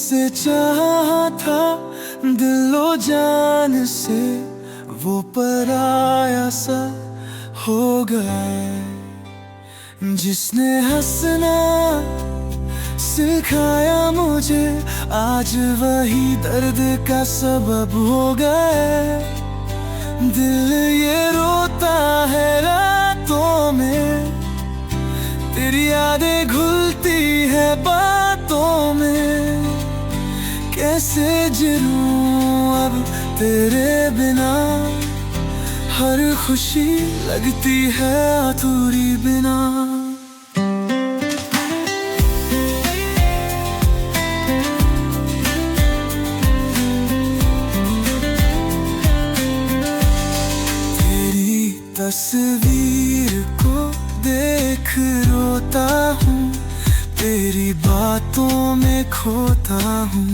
जिसे चाहा था दिलो जान से, वो पराया सा हो गए। जिसने हंसना सिखाया मुझे, आज वही दर्द का सबब हो गए। दिल ये रोता है रातों में, तेरी यादें घुलती है बातों में। कैसे जिऊं अब तेरे बिना, हर खुशी लगती है अधूरी बिना। तेरी तस्वीर को देख रोता हूँ, तेरी बातों में खोता हूँ।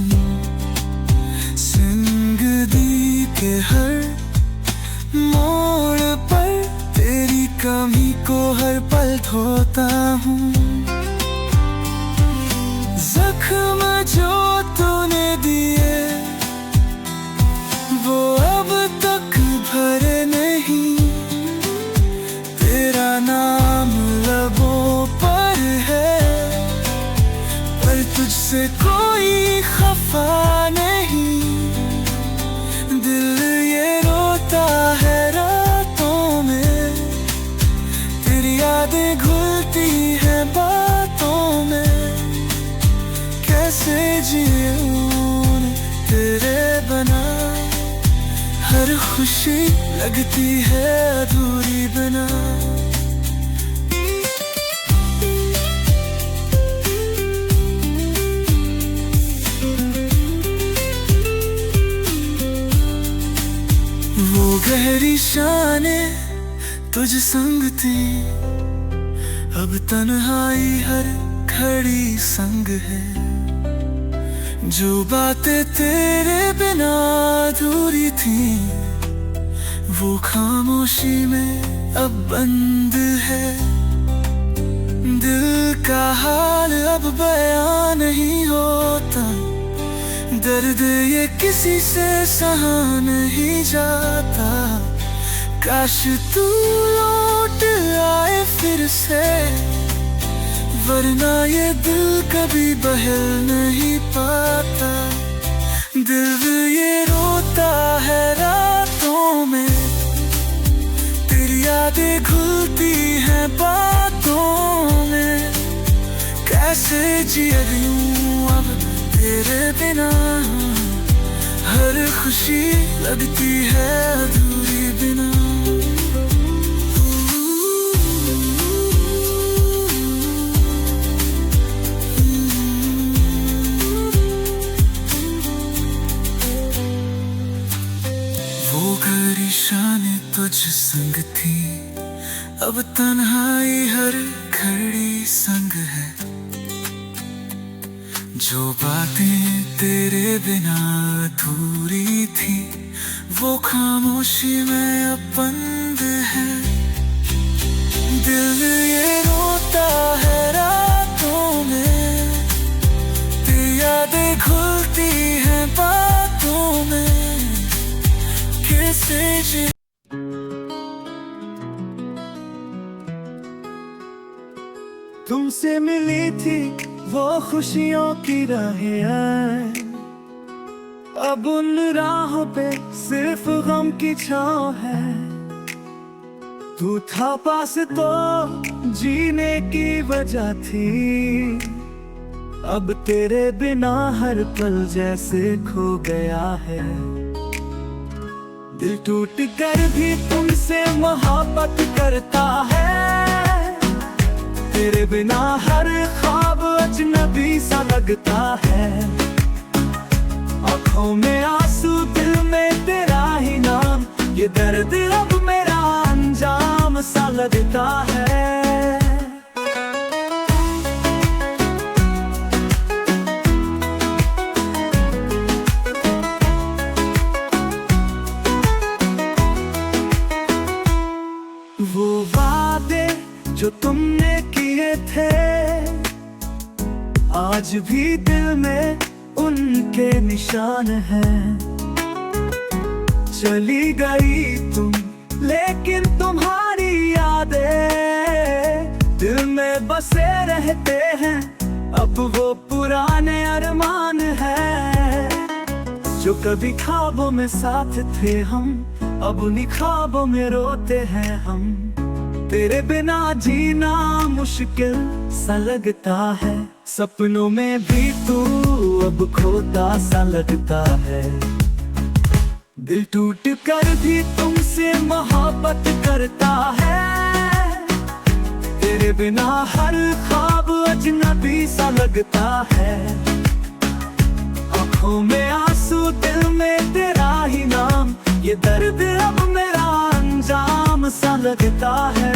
जिंदगी के हर मोड़ पर तेरी कमी को हर पल धोता हूँ। जख्म जो तूने दिए वो अब तक भरे नहीं। तेरा नाम लबों पर है, पर तुझसे कोई खफा नहीं। दिल ये रोता है रातों में, तेरी यादें घुलती है बातों में। कैसे जीऊं तेरे बिना, हर खुशी लगती है अधूरी बिना। वो गहरी शानें तुझ संग थी, अब तन्हाई हर घड़ी संग है। जो बातें तेरे बिना अधूरी थी, वो खामोशी में अब बंद है। दिल का हाल अब बयां नहीं होता, दर्द ये किसी से सहा नहीं जाता। काश तू लौट आए फिर से, वरना ये दिल कभी बहल नहीं पाता। दिल ये रोता है रातों में, तेरी यादें घुलती हैं बातों में। कैसे जियूं अब तेरे बिना, हर खुशी लगती है अधूरी बिना। वो गहरी शानें तुझ संग थी, अब तन्हाई हर घड़ी संग है। जो बातें तेरे बिना अधूरी थी, वो खामोशी में अब बंद है। दिल ये रोता है रातों में, तेरी यादें घुलती हैं बातों में। कैसे जी तुमसे मिली थी वो खुशियों की राहें आए, अब उन राहों पे सिर्फ गम की छाँव है। तू था पास तो जीने की वजह थी, अब तेरे बिना हर पल जैसे खो गया है। दिल टूट कर भी तुमसे मोहब्बत करता है, तेरे बिना हर ख्वाब अजनबी सा लगता है। आँखों में आंसू, दिल में तेरा ही नाम, ये दर्द अब मेरा अंजाम सा लगता है। वो वादे जो तुमने किए थे, आज भी दिल में उन के निशान हैं। चली गई तुम लेकिन तुम्हारी यादें दिल में बसे रहते हैं। अब वो पुराने अरमान हैं जो कभी ख्वाबों में साथ थे हम, अब उन्हीं ख्वाबों में रोते हैं हम। तेरे बिना जीना मुश्किल सा लगता है, सपनों में भी तू अब खोता सा लगता है। दिल टूट कर भी तुमसे मोहब्बत करता है। तेरे बिना हर ख्वाब अजनबी सा लगता है। आँखों में आंसू दिल में तेरा ही नाम, ये दर्द अब मेरा अंजाम सा लगता है।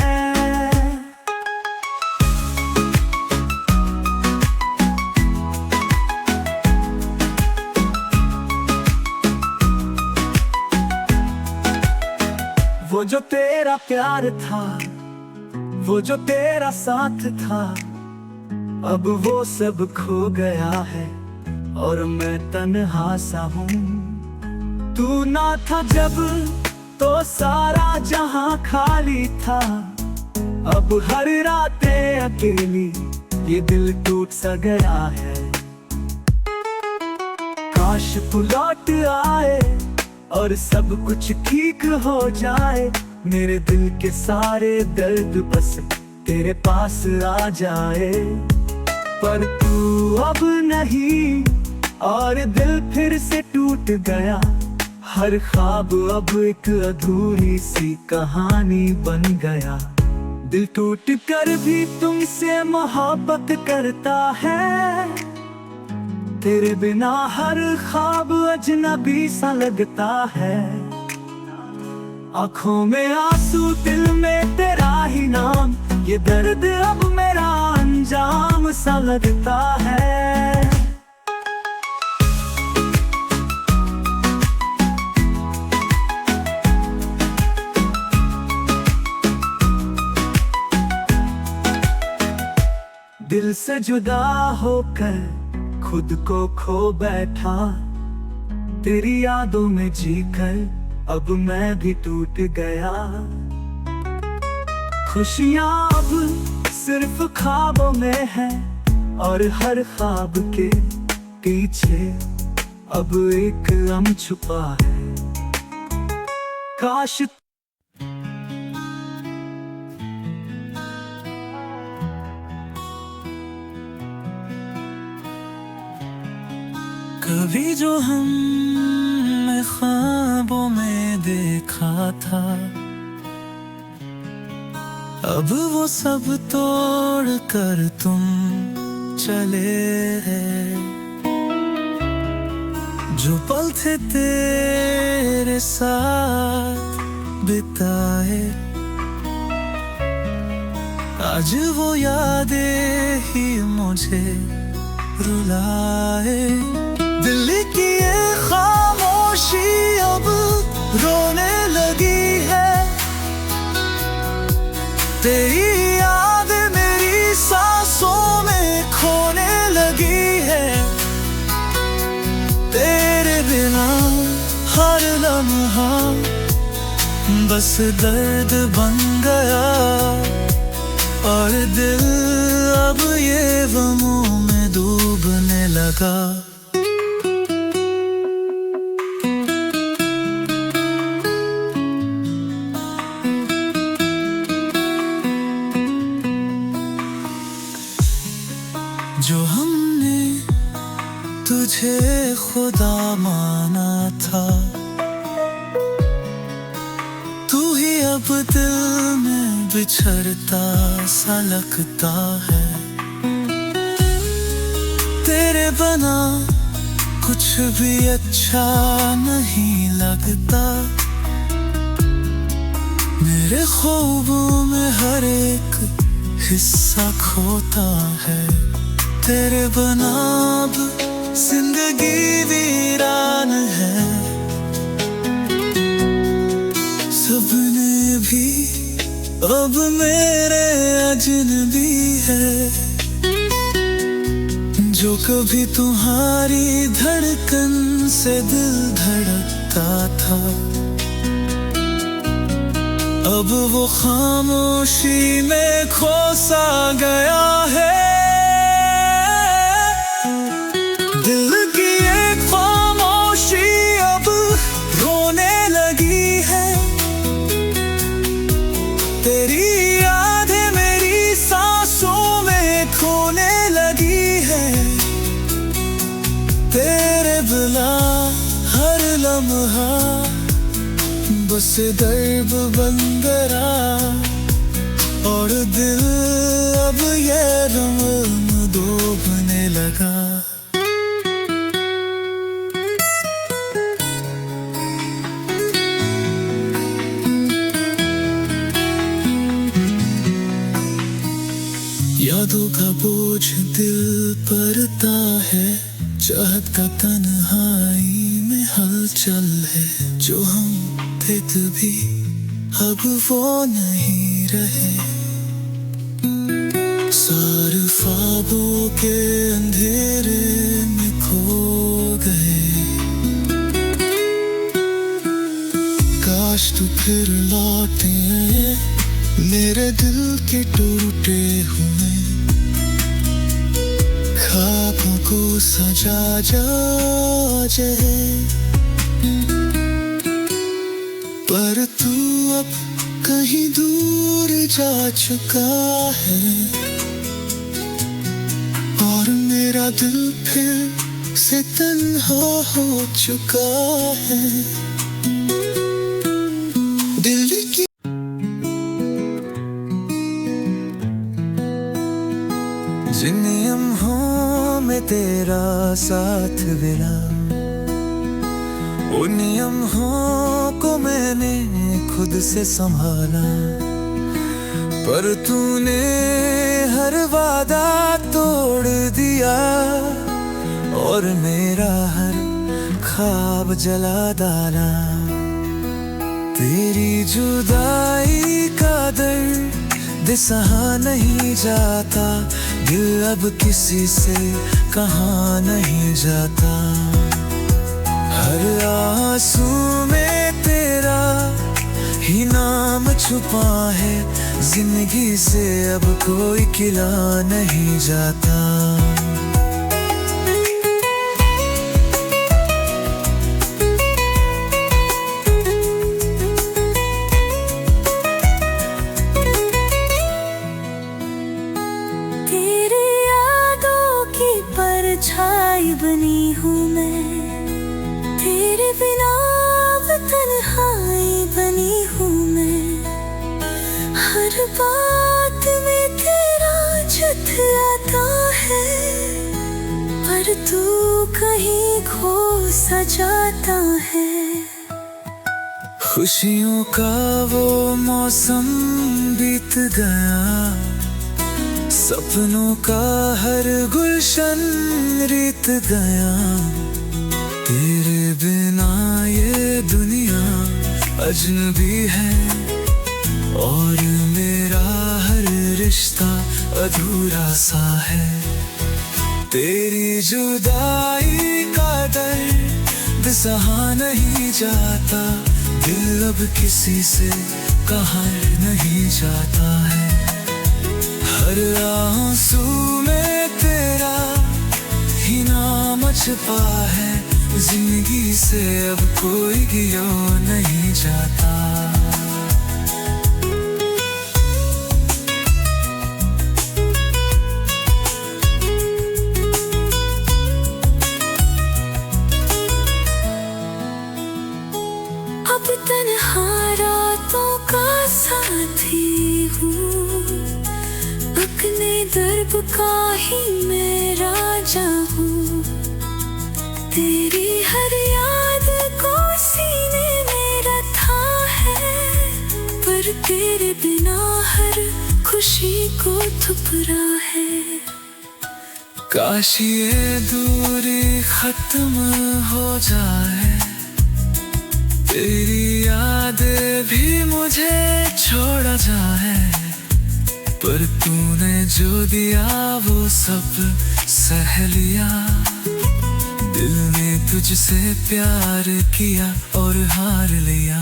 वो जो तेरा प्यार था, वो जो तेरा साथ था, अब वो सब खो गया है और मैं तन्हा सा हूँ। तू ना था जब तो सारा जहां खाली था, अब हर रातें अकेली ये दिल टूट सा गया है। काश तू लौट आए और सब कुछ ठीक हो जाए। मेरे दिल के सारे दर्द बस तेरे पास आ जाए। पर तू अब नहीं और दिल फिर से टूट गया। हर ख्वाब अब एक अधूरी सी कहानी बन गया। दिल टूट कर भी तुमसे मोहब्बत करता है। तेरे बिना हर ख्वाब अजनबी सा लगता है। आँखों में आंसू दिल में तेरा ही नाम, ये दर्द अब मेरा अंजाम सा लगता है। दिल से जुदा होकर खुद को खो बैठा। तेरी यादों में जीकर अब मैं भी टूट गया। खुशियां अब सिर्फ ख्वाबों में है और हर ख्वाब के पीछे अब एक गम छुपा है। काश कभी जो हमने ख्वाबों में देखा था, अब वो सब तोड़ कर तुम चले हैं। जो पल थे तेरे साथ बिताए, आज वो यादें ही मुझे रुलाए। दिल की ये खामोशी अब रोने लगी है। तेरी याद मेरी सांसों में खोने लगी है। तेरे बिना हर लम्हा बस दर्द बन गया और दिल अब ये गमों में डूबने लगा। जो हमने तुझे खुदा माना था, तू ही अब दिल में बिछड़ता सा लगता है। तेरे बना कुछ भी अच्छा नहीं लगता। मेरे ख्वाबों में हर एक हिस्सा खोता है। तेरे बना अब जिंदगी वीरान है। सपने भी अब मेरे अजनबी है। जो कभी तुम्हारी धड़कन से दिल धड़कता था, अब वो खामोशी में खो सा गया है। दिल की एक खामोशी अब रोने लगी है, तेरी यादें मेरी सांसों में खोने लगी है। तेरे बिना हर लम्हा बस दर्द बंदरा, और दिल अब ये रंग डूबने लगा। यादों का बोझ दिल परता है, चाहत का तन्हाई में हलचल है। जो हम थे तभी अब वो नहीं रहे, सारे ख्वाबों के अंधेरे में खो गए। काश तू फिर लौटे मेरे दिल के टूटे हुए ख्वाबों को सजा जाए। पर तू अब कहीं दूर जा चुका है, और मेरा दिल फिर से तन्हा हो चुका है। दिल की जिन लम्हों में तेरा साथ मिला, उन लम्हों को मैंने खुद से संभाला। पर तूने हर वादा तोड़ दिया, और मेरा हर ख्वाब जला डाला। तेरी जुदाई का दर्द सहा नहीं जाता, दिल अब किसी से कहा नहीं जाता। हर आंसू में तेरा ही नाम छुपा है, जिंदगी से अब कोई खिला नहीं जाता। तेरी यादों की परछाई बनी हूँ मैं, तेरे बिना अब तन्हाई बनी हूँ मैं। हर बात में तेरा जतलाता है, पर तू कहीं खो सा जाता है। खुशियों का वो मौसम बीत गया, सपनों का हर गुलशन रीत गया। तेरे बिना ये दुनिया अजनबी है, और मेरा हर रिश्ता अधूरा सा है। तेरी जुदाई का दर्द सहा नहीं जाता, दिल अब किसी से कहा नहीं जाता है। हर आंसू में तेरा ही नाम छुपा है, जिंदगी से अब कोई गियो नहीं जाता। अब तन्हा रातों का साथी हूँ, अपने दर्द का ही मैं राजा हूँ। तेरी हर याद को सीने में रखा है, पर तेरे बिना हर खुशी को ठुकरा है। काश ये दूरी खत्म हो जाए, तेरी यादें भी मुझे छोड़ जाए। पर तूने जो दिया वो सब सह लिया, दिल ने तुझसे प्यार किया और हार लिया।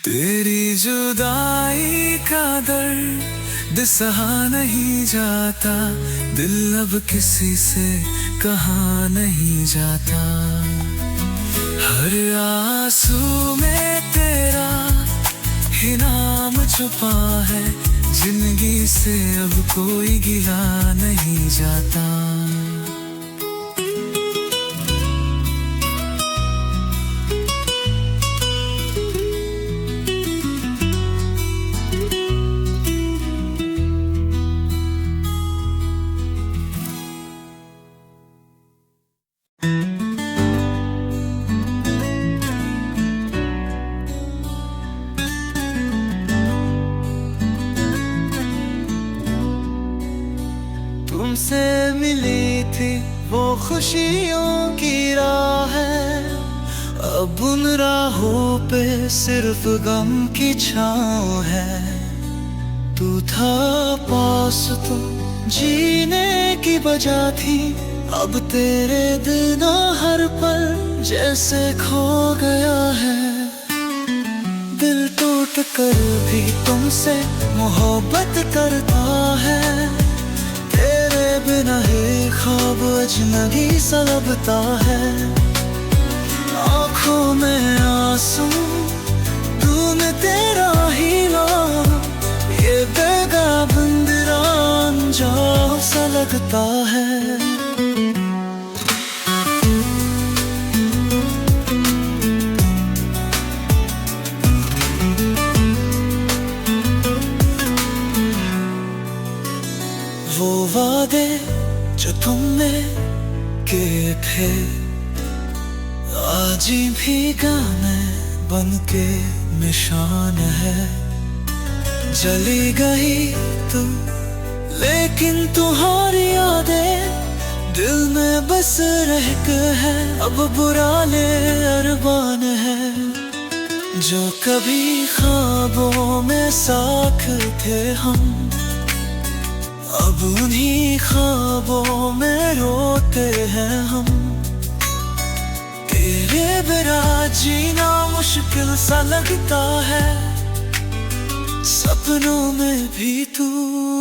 तेरी जुदाई का दर्द सहा नहीं जाता, दिल अब किसी से कहा नहीं जाता। हर आंसू में तेरा ही नाम छुपा है, जिंदगी से अब कोई गिला नहीं जाता। तुमसे मिली थी वो खुशियों की राह है, अब उन राहों पे सिर्फ गम की छाँव है। तू था पास तो जीने की वजह थी, अब तेरे बिना हर पल जैसे खो गया है। दिल टूट कर भी तुमसे मोहब्बत करता है, तेरे बिना ही ख्वाब अजनबी सा लगता है। आँखों में आंसू तूने तेरा ही नाम, ये बेगा बंदरा अनजान सा लगता है। वो वादे जो तुमने किए थे, आज भी गाने बन के निशान है। जली गई तू लेकिन तुम्हारी यादें दिल में बस रह गए है, अब बुराने अरमान है। जो कभी ख्वाबों में साथ थे हम, अब उन्हीं ख्वाबों में रोते हैं हम। तेरे बिना जीना मुश्किल सा लगता है, सपनों में भी तू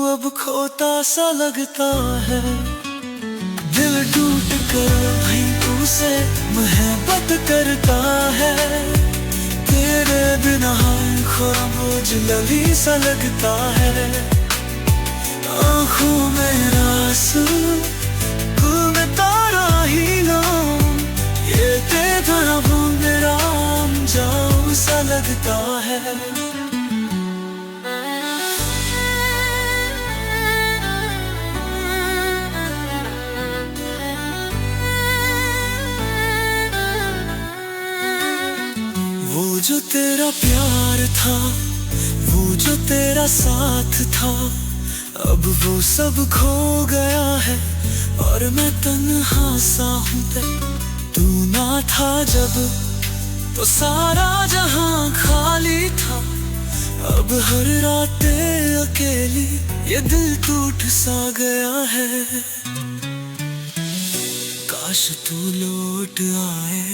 अब खोता सा लगता है। दिल टूट कर भी तुझसे मोहब्बत करता है, तेरे बिना हर ख्वाब अजनबी सा लगता है। आँखों में आंसू तुम्हें तारा ही नाम, ये तेरा मेरा अनजान सा लगता है। वो जो तेरा प्यार था, वो जो तेरा साथ था, अब वो सब खो गया है और मैं तन्हा सा हूँ। तू ना था जब तो सारा जहां खाली था, अब हर रात अकेली ये दिल टूट सा गया है। काश तू लौट आए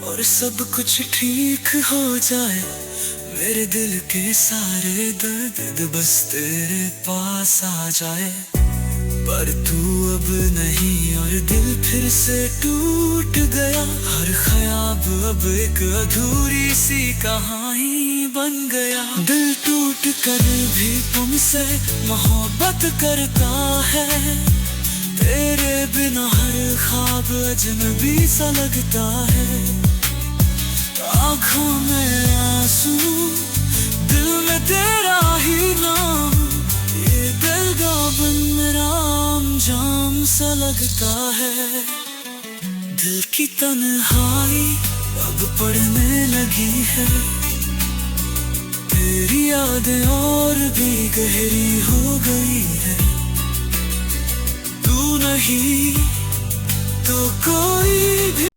और सब कुछ ठीक हो जाए, मेरे दिल के सारे दर्द बस तेरे पास आ जाए। पर तू अब नहीं और दिल फिर से टूट गया, हर ख्वाब अब एक अधूरी सी कहानी बन गया। दिल टूट कर भी तुमसे मोहब्बत करता है, तेरे बिना हर ख्वाब अजनबी सा लगता है। आँखों में आंसू दिल में तेरा ही नाम, ये बेगाबन मेरा अनजान सा लगता है। दिल की तन्हाई अब पड़ने लगी है, तेरी यादें और भी गहरी हो गई है। तू नहीं तो कोई भी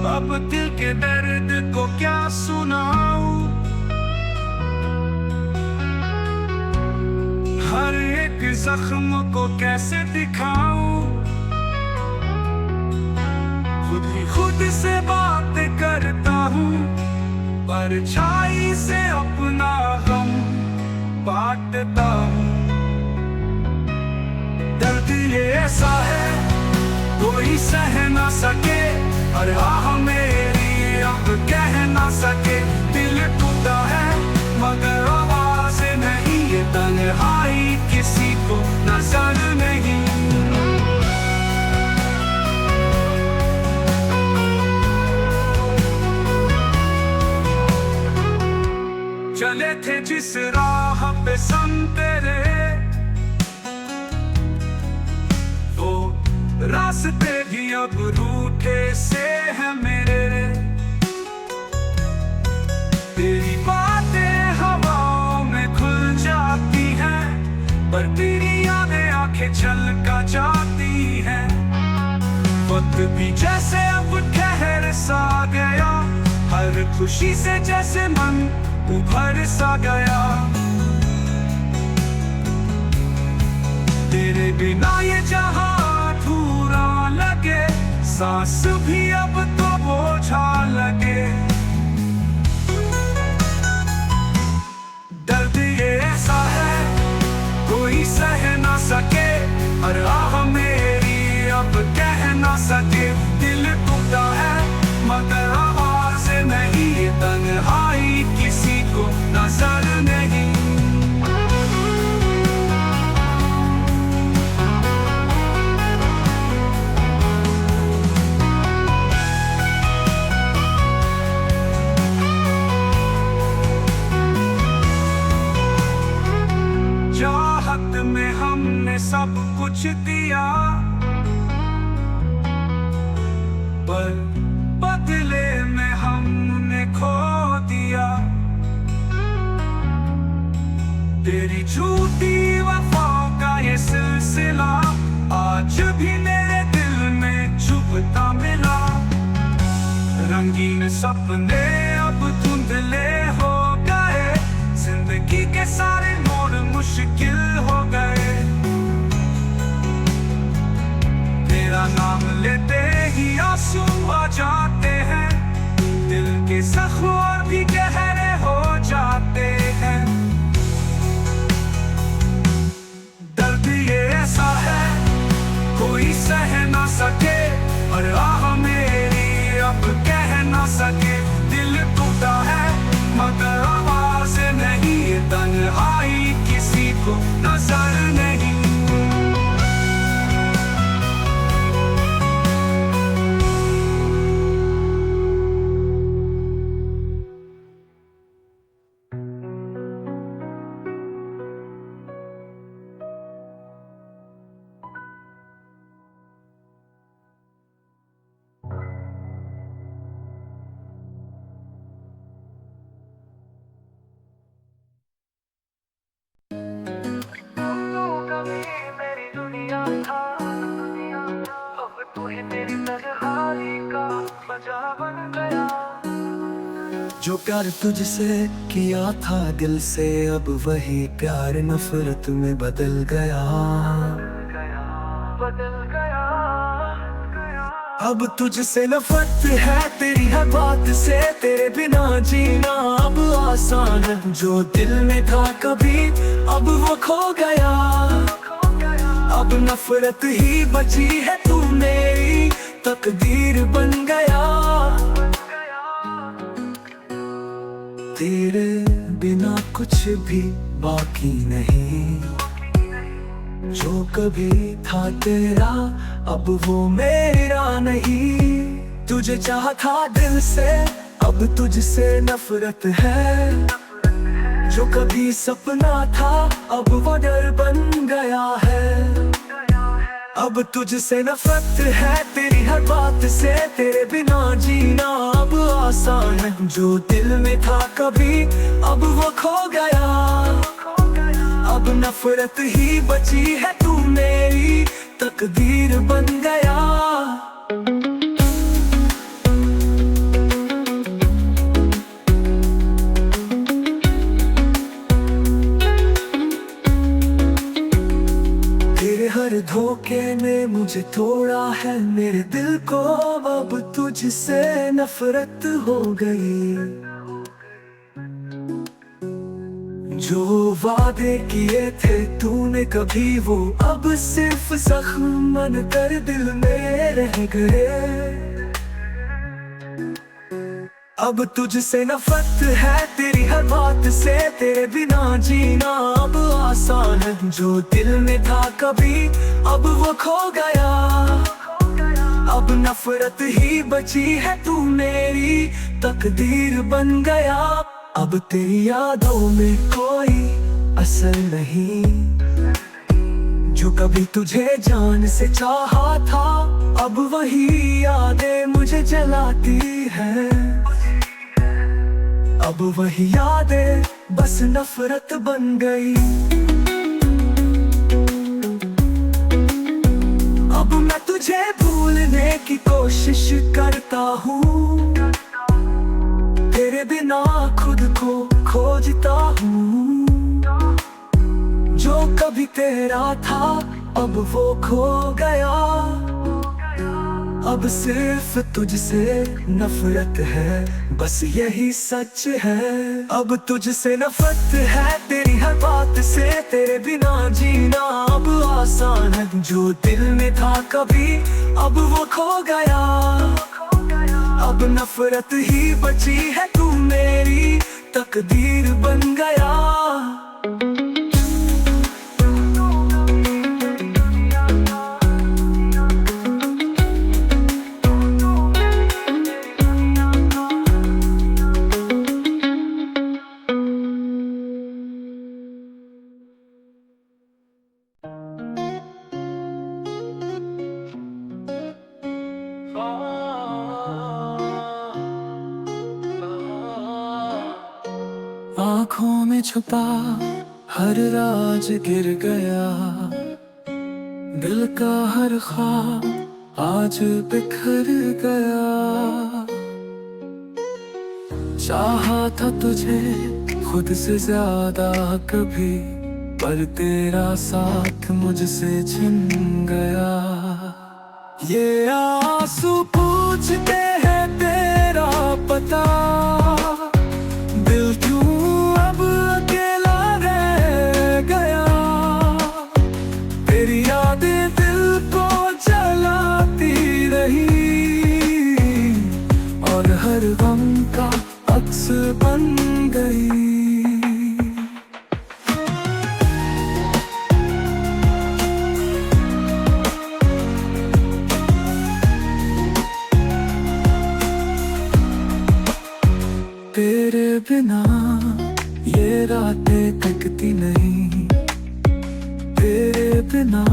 अब दिल के दर्द को क्या सुना जख्म को कैसे दिखाऊं, खुद ही खुद से बात करता हूँ, परछाई से अपना गम बांटता हूँ। दर्द ये ऐसा है कोई सह ना सके, और आह मेरी अब कह ना सके। दिल टूटा है मगर आवाज नहीं, ये तन्हाई किसी को नजर नहीं। चले थे जिस राह पे संग तेरे, वो रास्ते भी अब रूठे से है मेरे। तेरी बातें हवाओं में खुल जाती हैं, पर तेरी यादें आंखें छलका जाती हैं। वक्त भी जैसे अब ठहर सा गया, हर खुशी से जैसे मन उभर सा गया। तेरे बिना ये जहां अधूरा लगे, सांस भी अब तो बोझा लगे। दर्द ये ऐसा है कोई सह ना सके, और आह मेरी अब कह ना सके। दिल टूटा है मगर आवाज नहीं, ये तन्हाई किसी को नजर नहीं। चाहत में हमने सब कुछ दिया, पर बदले में हमने खो दिया। तेरी झूठी वफाओं का ये सिलसिला आज भी मेरे दिल में चुभता मिला। रंगीन सपने अब धुंधले हो गए, जिंदगी के सारे मोड़ मुश्किल हो गए। तेरा नाम लेते ही आंसू आ जाते हैं, दिल के जख्म और भी गहरे हो जाते हैं। दर्द ये ऐसा है कोई सह ना सके, और आह मेरी अब कह ना सके। दिल टूटा है मगर आवाज नहीं, ये तन्हाई किसी को नजर नहीं। जो प्यार तुझसे किया था दिल से, अब वही प्यार नफरत में बदल गया। अब तुझसे नफरत है तेरी हर बात से, तेरे बिना जीना अब आसान है। जो दिल में था कभी अब वो खो गया, अब नफरत ही बची है। तू मेरी तकदीर बन गया, तेरे बिना कुछ भी बाकी नहीं। जो कभी था तेरा अब वो मेरा नहीं। तुझे चाहा था दिल से अब तुझसे नफरत है। जो कभी सपना था अब वो डर बन गया है। अब तुझसे नफरत है तेरी हर बात से, तेरे बिना जीना अब आसान है। जो दिल में था कभी अब वो खो गया, अब नफरत ही बची है। तू मेरी तकदीर बन गया। धोखे ने मुझे तोड़ा है, मेरे दिल को अब तुझसे नफरत हो गई। जो वादे किए थे तूने कभी, वो अब सिर्फ जख्म मन कर दिल में रह गए। अब तुझसे नफरत है, तेरी हर बात से, तेरे बिना जीना अब आसान है। जो दिल में था कभी अब वो खो गया, अब नफरत ही बची है, तू मेरी तकदीर बन गया। अब तेरी यादों में कोई असर नहीं, जो कभी तुझे जान से चाहा था, अब वही यादें मुझे जलाती है। अब वही यादें बस नफरत बन गई। अब मैं तुझे भूलने की कोशिश करता हूँ, तेरे बिना खुद को खोजता हूँ। जो कभी तेरा था अब वो खो गया, अब सिर्फ तुझसे नफरत है, बस यही सच है। अब तुझसे नफरत है, तेरी हर बात से, तेरे बिना जीना अब आसान है। जो दिल में था कभी अब वो खो गया, अब नफरत ही बची है, तू मेरी तकदीर बन गया। आँखों में छुपा हर राज गिर गया, दिल का हर ख्वाब आज बिखर गया। चाहा था तुझे खुद से ज्यादा कभी, पर तेरा साथ मुझसे छिन गया। ये आंसू पूछते हैं तेरा पता, दिल क्यों अब अकेला रह गया। तेरी यादें दिल को जलाती रही, और हर गम का अक्स बन गई। तेरे बिना ये रातें कटती नहीं, तेरे बिना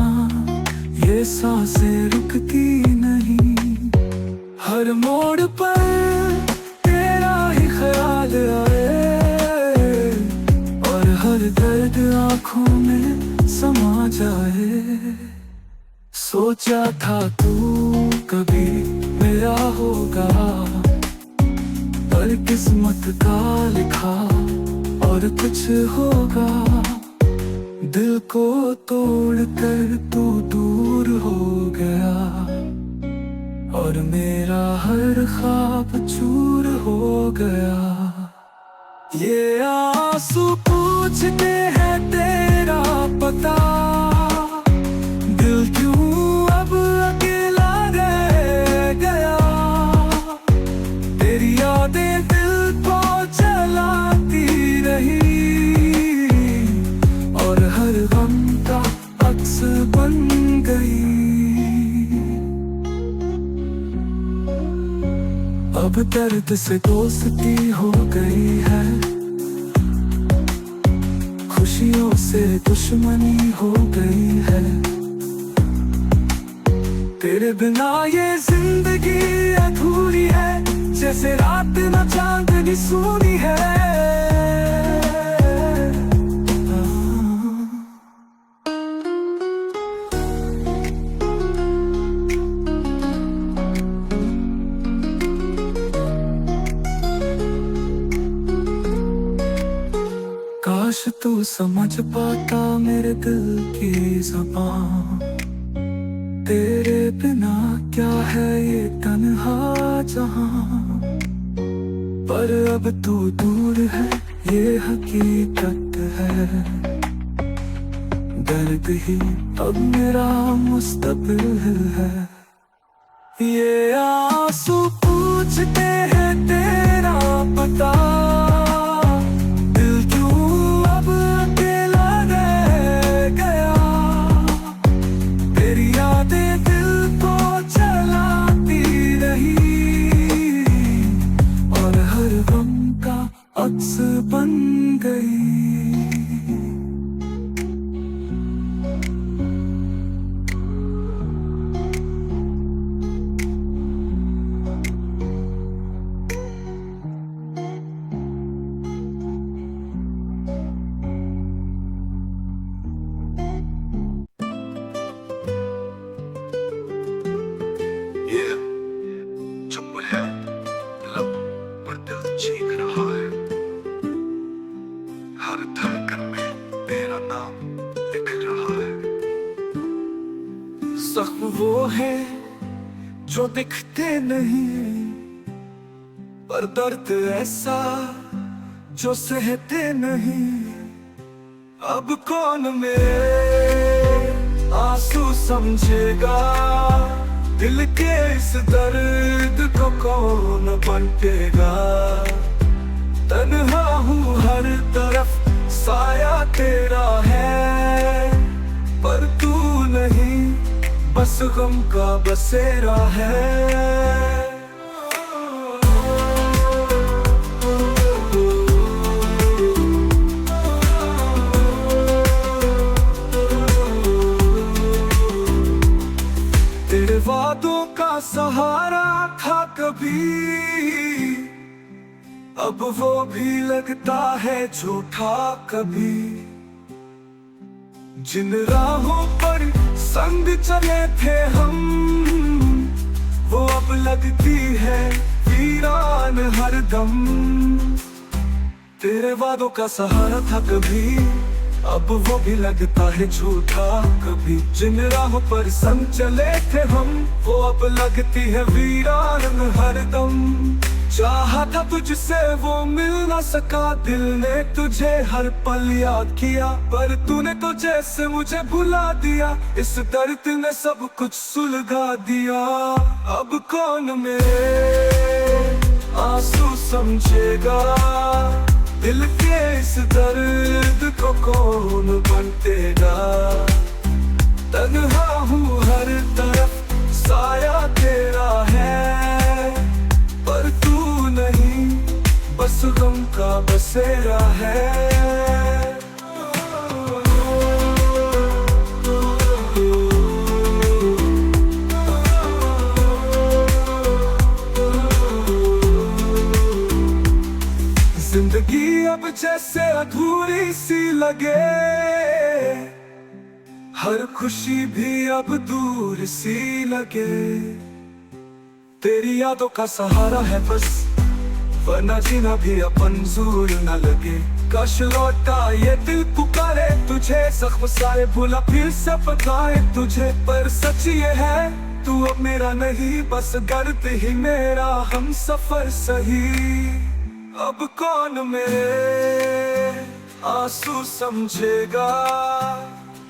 ये सांसें रुकती नहीं। हर मोड़ पर तेरा ही ख्याल आए, और हर दर्द आँखों में समा जाए। सोचा था तू कभी मेरा होगा, पर किस्मत का लिखा और कुछ होगा। दिल को तोड़ कर तू दूर हो गया, और मेरा हर ख्वाब चूर हो गया। ये आंसू पूछते हैं तेरा पता, दिल क्यों अब अकेला रह गया। तेरी यादें दिल को जलाती रही, और हर गम का अक्स बन गई। अब दर्द से दोस्ती हो गई है, खुशियों से दुश्मनी हो गई है। तेरे बिना ये जिंदगी अधूरी है, जैसे रात न चांदनी सूनी है। काश तू समझ पाता मेरे दिल की ज़बान, तेरे बिना क्या है ये तन्हा जहां, पर अब तू दूर है ये हकीकत है। दर्द ही अब मेरा मुस्तकबिल है। ये आंसू पूछते हैं तेरा पता, दिल क्यों अब अकेला रह गया। तेरी यादें दिल को जलाती रही और हर गम का अक्स बन गई। चुप है लब पर दिल चीख रहा है, हर धड़कन में तेरा नाम लिख रहा है। जख्म वो है जो दिखते नहीं, पर दर्द ऐसा जो सहते नहीं। अब कौन मेरे आंसू समझेगा, दिल के इस दर्द को कौन बांटेगा। तन्हा हूँ हर तरफ साया तेरा है, पर तू नहीं बस गम का बसेरा है। तेरे वादों का सहारा था कभी, अब वो भी लगता है झूठा कभी। जिन राहों पर संग चले थे हम, वो अब लगती है वीरान हरदम। तेरे वादों का सहारा था कभी, अब वो भी लगता है झूठा कभी। जिन राहों पर संग चले थे हम, वो अब लगती है वीरान हरदम। चाहा था तुझसे वो मिल ना सका, दिल ने तुझे हर पल याद किया, पर तूने तो जैसे मुझे भुला दिया। इस दर्द ने सब कुछ सुलगा दिया। अब कौन मेरे आंसू समझेगा, दिल के इस दर्द को कौन बांटेगा। तन्हा हूँ हर तरफ साया तेरा है, पर तू नहीं बस गम का बसेरा है। जिंदगी अब जैसे अधूरी सी लगे, हर खुशी भी अब दूर सी लगे। तेरी यादों का सहारा है बस, वरना जीना भी अब मंजूर न लगे। काश लौटा ये दिल पुकारे तुझे, जख्म सारे भूला फिर से बताए तुझे। पर सच ये है तू अब मेरा नहीं, बस दर्द ही मेरा हम सफर सही। अब कौन मेरे आंसू समझेगा,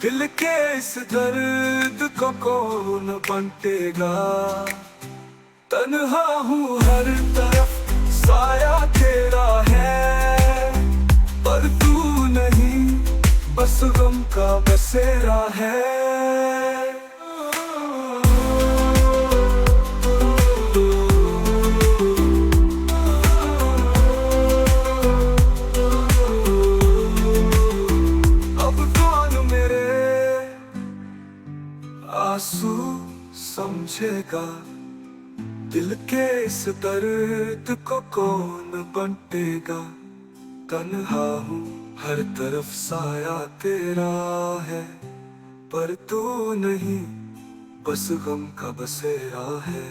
दिल के इस दर्द को कौन बांटेगा। तन्हा हूँ हर तरफ साया तेरा है, पर तू नहीं बस गम का बसेरा है। आंसू समझेगा, दिल के इस दर्द को कौन बांटेगा। तन्हा हूँ हर तरफ साया तेरा है, पर तू नहीं बस गम का बसेरा है।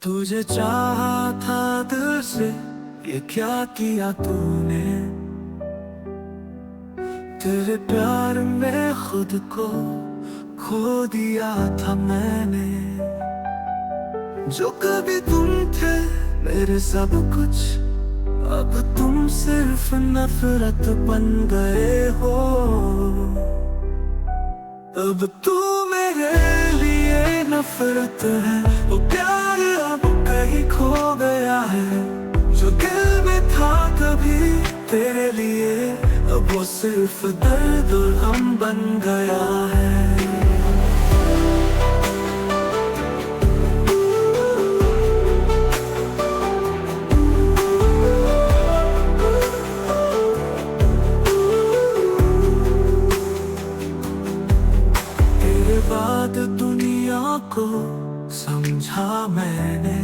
तुझे चाहा था दिल से ये क्या किया तूने। तेरे प्यार में खुद को खो दिया था मैंने। जो कभी तुम थे मेरे सब कुछ, अब तुम सिर्फ नफरत बन गए हो। अब तू मेरे लिए नफरत है, वो प्यार अब कहीं खो गया है। जो दिल में था कभी तेरे लिए, अब वो सिर्फ दर्द और गम बन गया है। तेरे बाद दुनिया को समझा मैंने,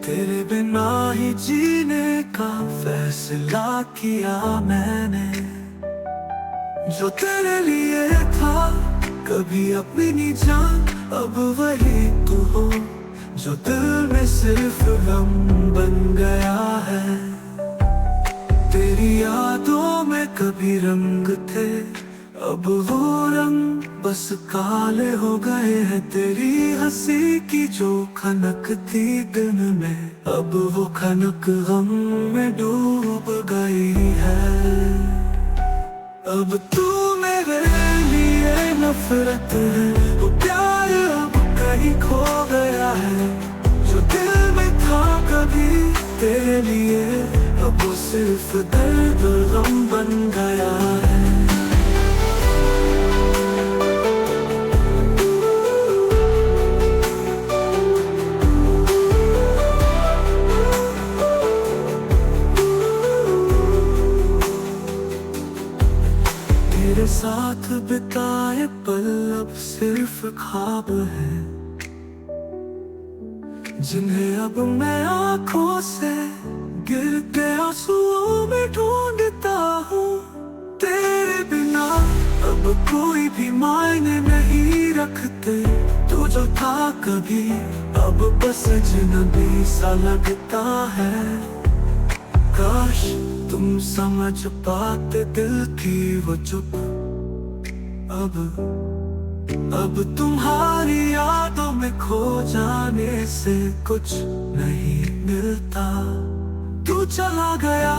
तेरे बिना ही जीने का फैसला किया मैंने। जो तेरे लिए था कभी अपनी जान, अब वही तू हो जो दिल में सिर्फ गम बन गया है। तेरी यादों में कभी रंग थे, अब वो रंग बस काले हो गए हैं। तेरी हंसी की जो खनक थी दिन में, अब वो खनक गम में डूब गई है। अब तू मेरे लिए नफरत है, वो प्यार अब कहीं खो गया है। जो दिल में था कभी तेरे लिए, अब वो सिर्फ दर्द और गम बन गया है। तेरे साथ बिताए पल अब सिर्फ ख्वाब है, जिन्हें अब मैं आंखों से गिरते आंसुओं में ढूंढता हूँ। तेरे बिना अब कोई भी मायने नहीं रखते। तू जो था कभी अब बस अजनबी सा लगता है। काश तुम समझ पाते दिल की वो चुप। अब तुम्हारी यादों में खो जाने से कुछ नहीं मिलता। तू चला गया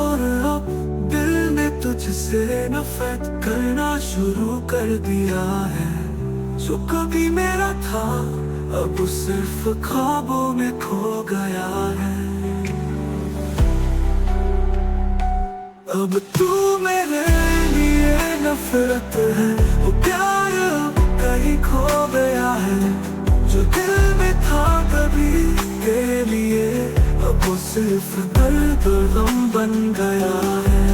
और अब दिल ने तुझसे नफरत करना शुरू कर दिया है। जो कभी मेरा था अब सिर्फ ख्वाबों में खो गया है। अब तू मेरे लिए नफरत है, वो प्यार अब कहीं खो गया है। जो दिल में था कभी तेरे लिए, अब वो सिर्फ दर्द और गम बन गया है।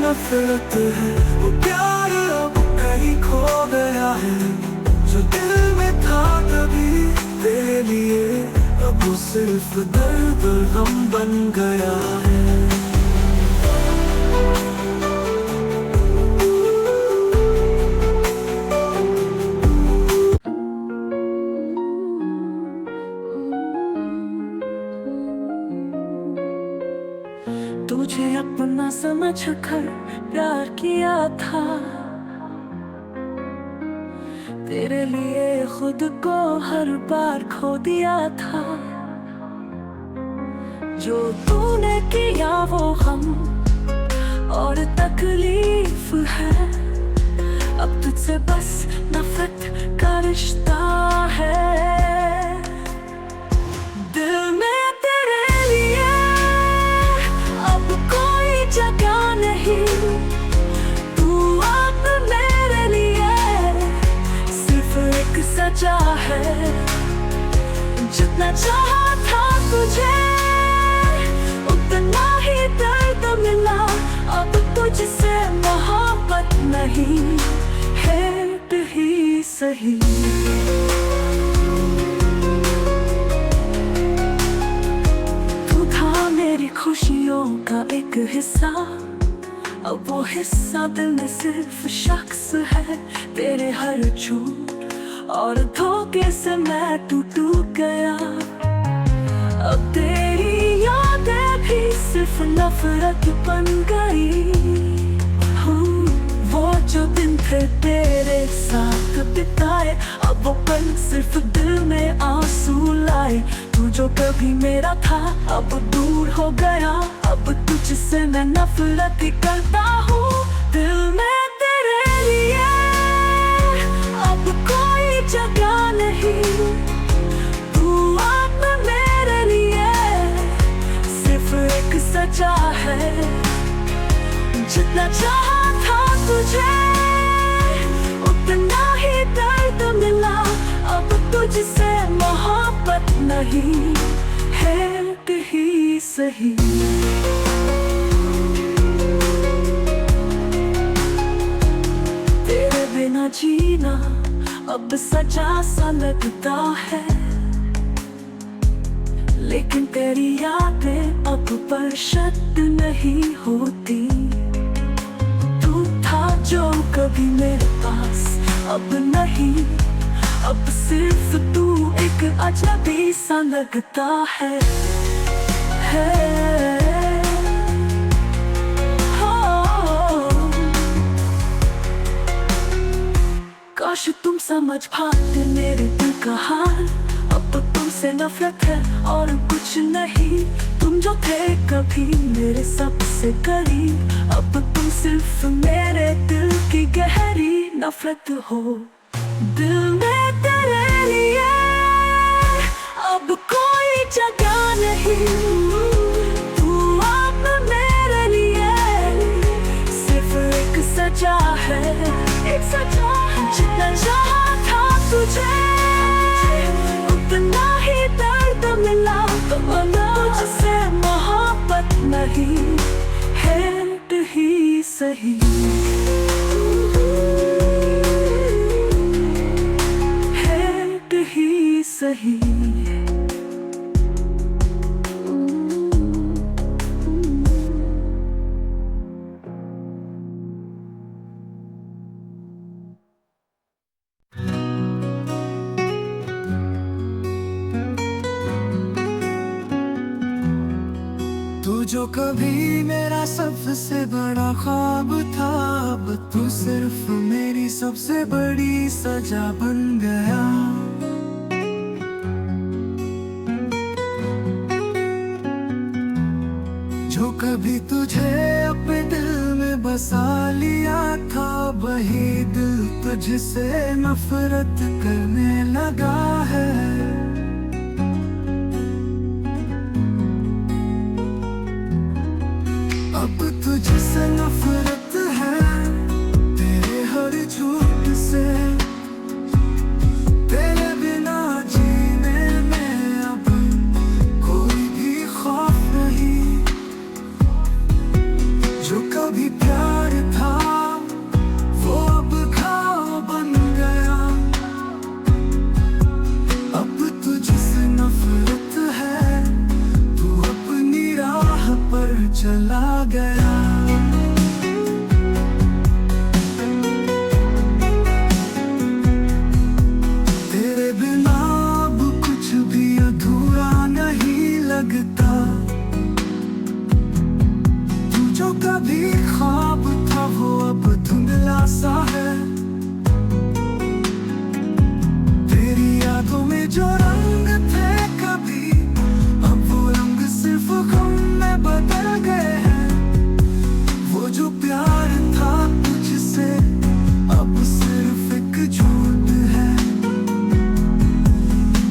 नफरत है, वो प्यार अब कहीं खो गया है। जो दिल में था कभी तेरे लिए, अब वो सिर्फ दर्द और गम बन गया है। तुझे अपना समझ कर प्यार किया था, तेरे लिए खुद को हर बार खो दिया था। जो तूने किया वो हम और तकलीफ है। अब तुझसे बस नफरत का रिश्ता है। दिल में तेरे लिए अब कोई जगह नहीं। तू अब मेरे लिए सिर्फ एक सजा है। जितना चाहा था तुझे उतना ही दर्द मिला। अब तुझसे मोहब्बत नहीं है ही सही। हिस्सा, अब वो हिस्सा दिल में सिर्फ शख्स है। तेरे हर झूठ और धोखे से मैं टूट गया। अब तेरी यादें भी सिर्फ नफरत बन गई। वो जो दिन थे तेरे साथ बिताए, अब वो पल सिर्फ दिल में आंसू लाए। तू जो कभी मेरा था अब दूर हो गया। अब तुझसे मैं नफरत ही करता हूँ दिल में तेरे लिए। अब कोई जगह नहीं, तू अब मेरे लिए सिर्फ एक सजा है। जितना चाहा था तुझे उतना ही दर्द मिला। अब तुझसे मोहब्बत नहीं है ही सही। तेरे बिना जीना अब सजा सा लगता है, लेकिन तेरी यादें अब बर्बाद नहीं होती। जो कभी मेरे पास अब नहीं, अब सिर्फ तू एक अजनबी सा लगता है। काश तुम समझ पाते मेरे दिल का हाल। अब तुमसे नफरत है और कुछ नहीं। तुम जो थे कभी मेरे सबसे करीब, अब तुम सिर्फ मेरे दिल की गहरी नफरत हो। दिल में तेरे लिए अब कोई जगह नहीं, तू अब मेरे लिए सिर्फ एक सजा है। एक सजा है। जितना चाहा था तुझे उतना ही दर्द मिला। तुझसे मोहब्बत नहीं है ही सही। है ही सही। तू जो कभी मेरा सबसे बड़ा ख्वाब था, अब तू सिर्फ मेरी सबसे बड़ी सजा बन गया। जो कभी तुझे अपने दिल में बसा लिया था, वही दिल तुझसे नफरत करने लगा है। अब तुझसे नफरत है, तेरे हर झूठ से। तेरे बिना जीने में अब कोई भी खौफ नहीं। जो कभी प्यार था वो अब घाव बन गया। अब तुझसे नफरत है, तू अपनी राह पर चला गया। तेरे बिना अब कुछ भी अधूरा नहीं लगता। तू जो कभी ख्वाब था वो अब धुंधला सा है। तेरी यादों में जो रंग थे कभी, अब वो रंग सिर्फ गम में बदल गए हैं। वो जो प्यार था तुझसे अब सिर्फ एक झूठ है।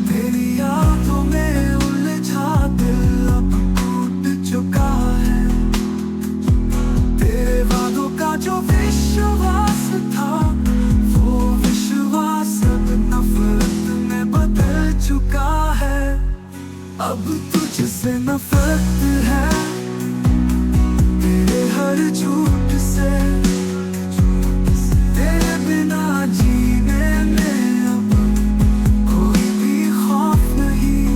तेरी यादों में उलझा दिल अब टूट चुका है। तेरे वादों का जो विश्वास था, वो विश्वास अब नफरत में बदल चुका है। अब तुझसे नफरत है, तेरे हर झूठ से। तेरे बिना जीने में अब कोई भी खौफ नहीं।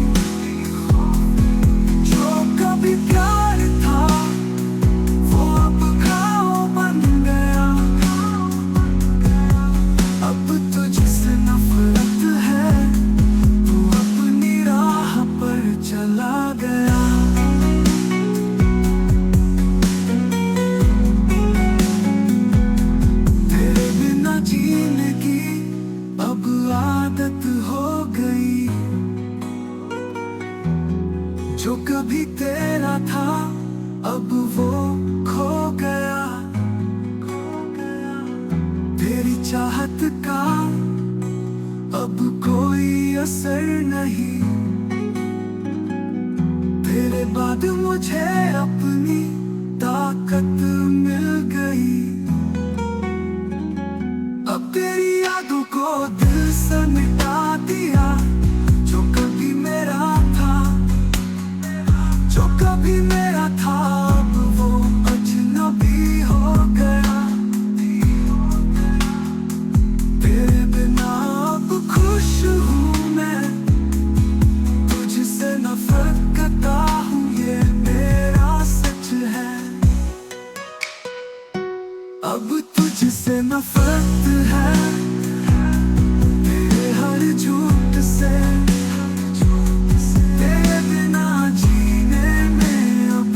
जो कभी प्यार था जो कभी तेरा था अब वो खो गया। तेरी चाहत का अब कोई असर नहीं। तेरे बाद मुझे अपनी ताकत मिल गई। अब तेरी यादों को दिल से मिटा दिया। जो कभी मेरा था, जो कभी मेरा था, अब वो अजनबी हो गया। तेरे बिना अब खुश हूँ मैं, तुझसे नफरत करता हूँ, ये मेरा सच है। अब तुझसे नफरत है, तेरे हर झूठ से। तेरे बिना जीने में अब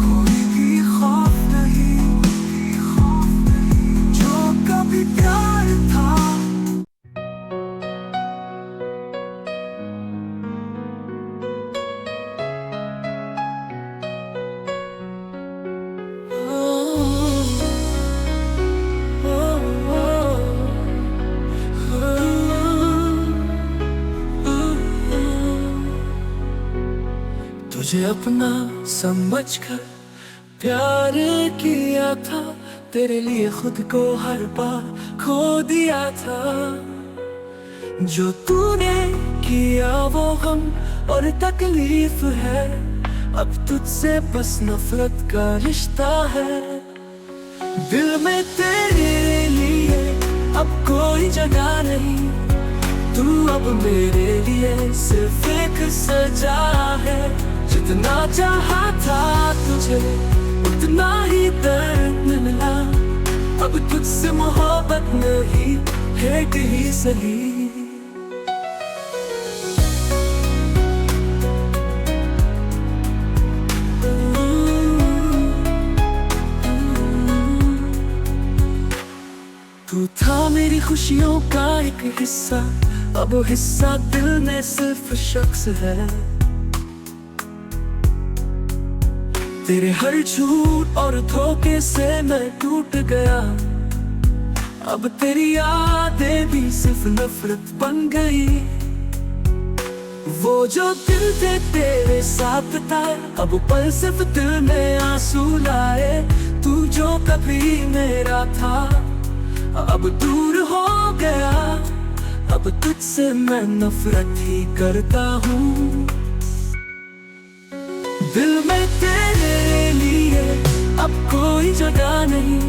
कोई भी खौफ नहीं। जो कभी प्यार था, तुझे अपना समझकर प्यार किया था। तेरे लिए खुद को हर बार खो दिया था। जो तूने किया वो गम और तकलीफ है। अब तुझसे बस नफरत का रिश्ता है। दिल में तेरे लिए अब कोई जगह नहीं। तू अब मेरे लिए सिर्फ एक सजा है। जितना चाहा था तुझे उतना ही दर्द मिला। अब तुझसे मोहब्बत नहीं, हेट ही सही। तू था मेरी खुशियों का एक हिस्सा, अब हिस्सा दिल में सिर्फ शख्स है। तेरे हर झूठ और धोखे से मैं टूट गया। अब तेरी यादें भी सिर्फ नफरत बन गई। वो जो दिल थे तेरे साथ था, अब पल सिर्फ दिल में आंसू लाए। तू जो कभी मेरा था अब दूर हो गया। अब तुझसे मैं नफरत ही करता हूँ। दिल में तेरे लिए अब कोई जगह नहीं।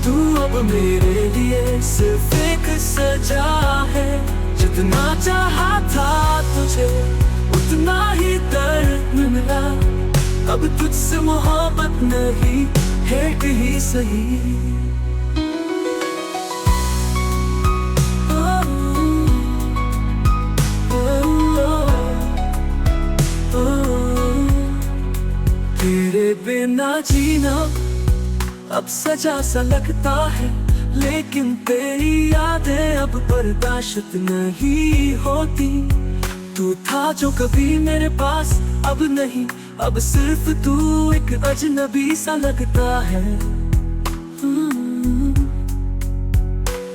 तू अब मेरे लिए सिर्फ एक सजा है। जितना चाहा था तुझे उतना ही दर्द मिला। अब तुझसे मोहब्बत नहीं, हेट ही सही। तेरे बिना जीना अब सजा सा लगता है। लेकिन तेरी यादें अब बर्दाश्त नहीं होती। तू था जो कभी मेरे पास अब नहीं। अब सिर्फ तू एक अजनबी सा लगता है।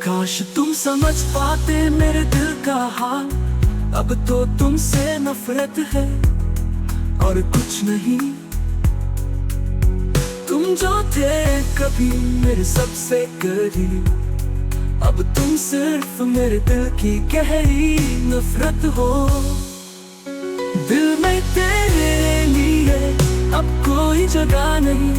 काश तुम समझ पाते मेरे दिल का हाल। अब तो तुमसे नफरत है और कुछ नहीं। तुम जो थे कभी मेरे सबसे करीब, अब तुम सिर्फ मेरे दिल की गहरी नफरत हो। दिल में तेरे लिए अब कोई जगह नहीं।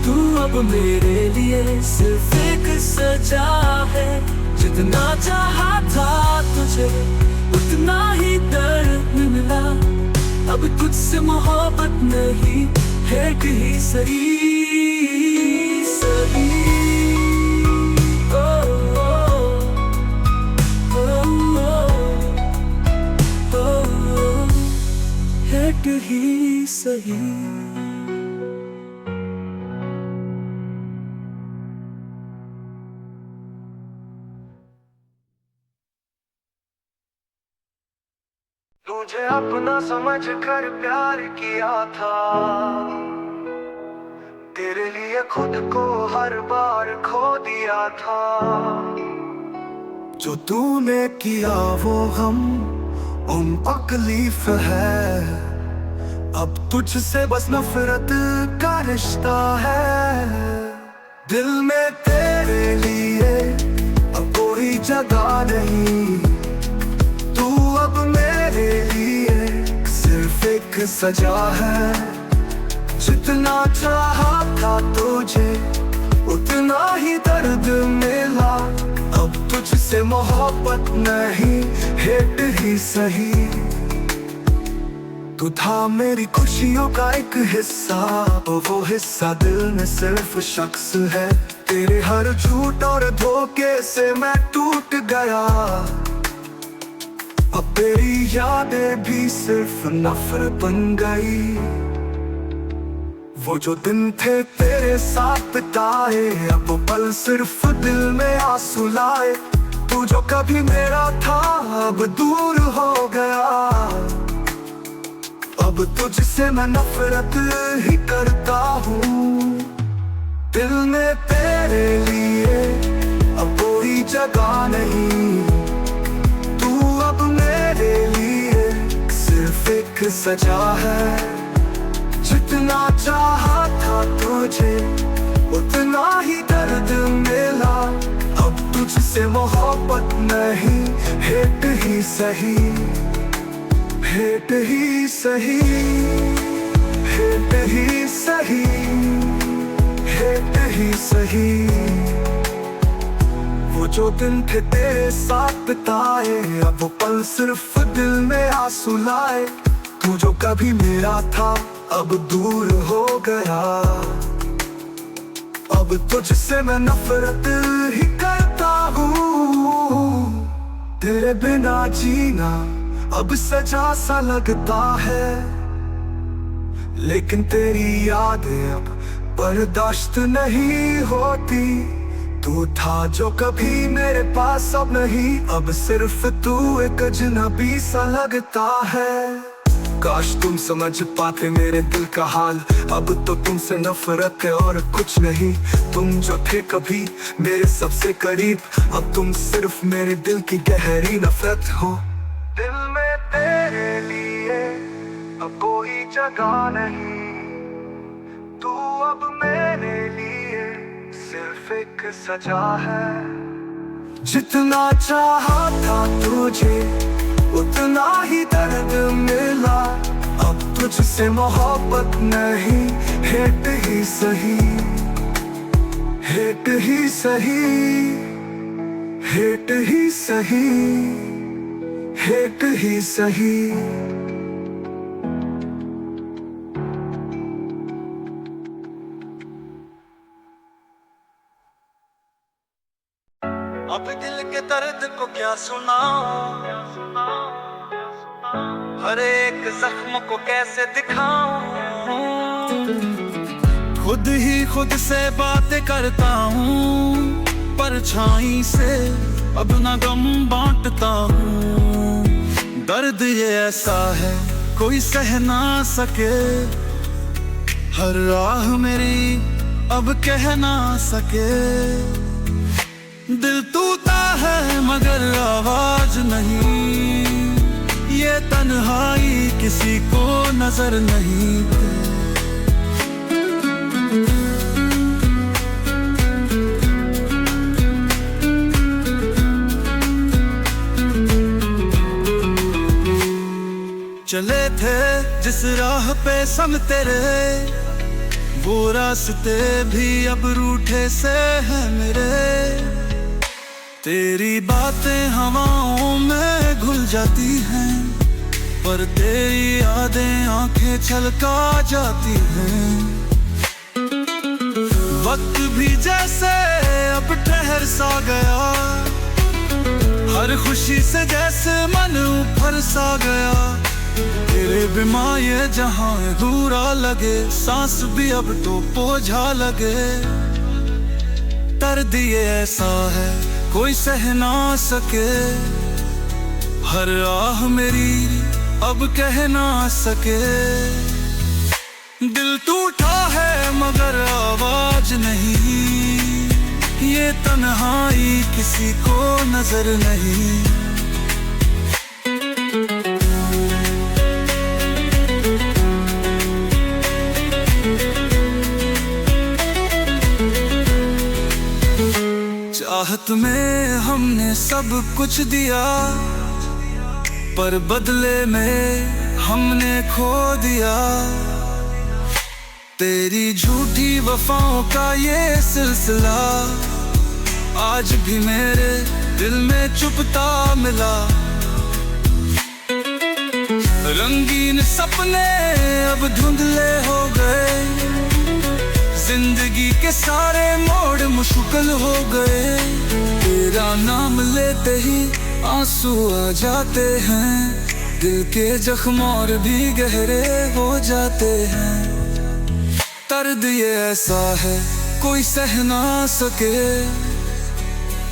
तू अब मेरे लिए सिर्फ एक सजा है। जितना चाहा था तुझे उतना ही दर्द मिला। अब तुझसे मोहब्बत नहीं, हेट ही सही सही। हेट ही सही। तुझे अपना समझ कर प्यार किया था, तेरे लिए खुद को हर बार खो दिया था। जो तूने किया वो हम उन तकलीफ है, अब तुझसे बस नफरत का रिश्ता है। दिल में तेरे लिए अब कोई जगह नहीं, तू अब मेरे लिए सिर्फ एक सजा है। जितना चाहा था तुझे उतना ही दर्द मिला, अब तुझसे मोहब्बत नहीं हेट ही सही। तू था मेरी खुशियों का एक हिस्सा, वो हिस्सा दिल में सिर्फ शख्स है। तेरे हर झूठ और धोखे से मैं टूट गया, अब तेरी यादें भी सिर्फ नफरत बन गई। वो जो दिन थे तेरे साथ बिताए, अब वो पल सिर्फ दिल में आंसू लाए। तू जो कभी मेरा था अब दूर हो गया, अब तुझसे मैं नफरत ही करता हूँ। दिल में तेरे लिए अब कोई जगह नहीं, तू अब मेरे लिए सिर्फ एक सजा है। जितना चाहा था तुझे उतना ही दर्द मिला, अब तुझसे मोहब्बत नहीं हेट ही सही। हेट ही सही, हेट ही सही, हेट ही सही। वो जो दिन थे तेरे साथ बिताए, अब वो पल सिर्फ दिल में आंसू लाए। तू जो कभी मेरा था अब दूर हो गया, अब तुझसे मैं नफरत ही करता हूँ। तेरे बिना जीना अब सजा सा लगता है, लेकिन तेरी यादें अब बर्दाश्त नहीं होती। तू था जो कभी मेरे पास अब नहीं, अब सिर्फ तू एक अजनबी सा लगता है। काश तुम समझ पाते मेरे दिल का हाल, अब तो तुमसे नफरत है और कुछ नहीं। तुम जो थे कभी मेरे सबसे करीब, अब तुम सिर्फ मेरे दिल की गहरी नफरत हो। दिल में तेरे लिए अब कोई जगह नहीं, तू अब मेरे लिए सिर्फ एक सजा है। जितना चाहा था तुझे उतना ही दर्द मिला, अब तुझसे मोहब्बत नहीं हेट ही सही। हेट ही सही, हेट ही सही, हेट ही सही। अब दिल के दर्द को क्या सुनाऊं, हर एक जख्म को कैसे दिखाऊं। खुद ही खुद से बातें करता हूँ, परछाई से अब न गम बांटता हूँ। दर्द ये ऐसा है कोई सह ना सके, हर राह मेरी अब कह ना सके। दिल टूटा है मगर आवाज नहीं, ये तन्हाई किसी को नजर नहीं। चले थे जिस राह पे संग तेरे, वो रास्ते भी अब रूठे से हैं मेरे। तेरी बातें हवाओं में घुल जाती हैं, पर तेरी यादें आंखें छलका जाती हैं। वक्त भी जैसे अब ठहर सा गया, हर खुशी से जैसे मन उभर सा गया। तेरे बिना ये जहां अधूरा लगे, सांस भी अब तो बोझा लगे। दर्द ये ऐसा है कोई सह ना सके, हर राह मेरी अब कह ना सके। दिल टूटा है मगर आवाज नहीं, ये तन्हाई किसी को नजर नहीं। चाहत में हमने सब कुछ दिया, पर बदले में हमने खो दिया। तेरी झूठी वफाओं का ये सिलसिला आज भी मेरे दिल में चुभता मिला। रंगीन सपने अब धुंधले हो गए, जिंदगी के सारे मोड़ मुश्किल हो गए। तेरा नाम लेते ही आंसू आ जाते हैं, दिल के जख्म और भी गहरे हो जाते हैं। दर्द ये ऐसा है कोई सह ना सके,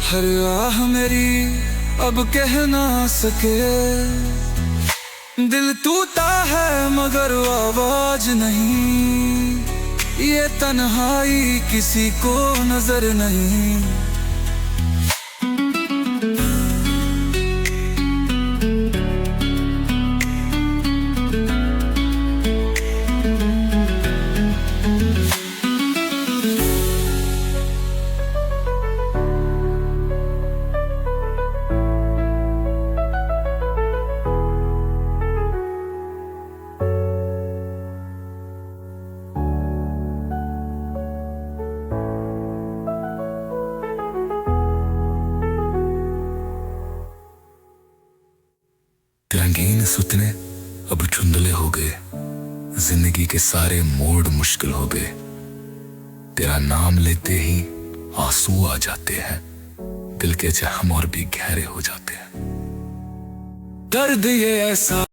हर आह मेरी अब कह ना सके। दिल टूटा है मगर आवाज नहीं, ये तन्हाई किसी को नजर नहीं। रंगीन सुतने अब धुंधले हो गए, जिंदगी के सारे मोड़ मुश्किल हो गए। तेरा नाम लेते ही आंसू आ जाते हैं, दिल के जख्म और भी गहरे हो जाते हैं। दर्द ये ऐसा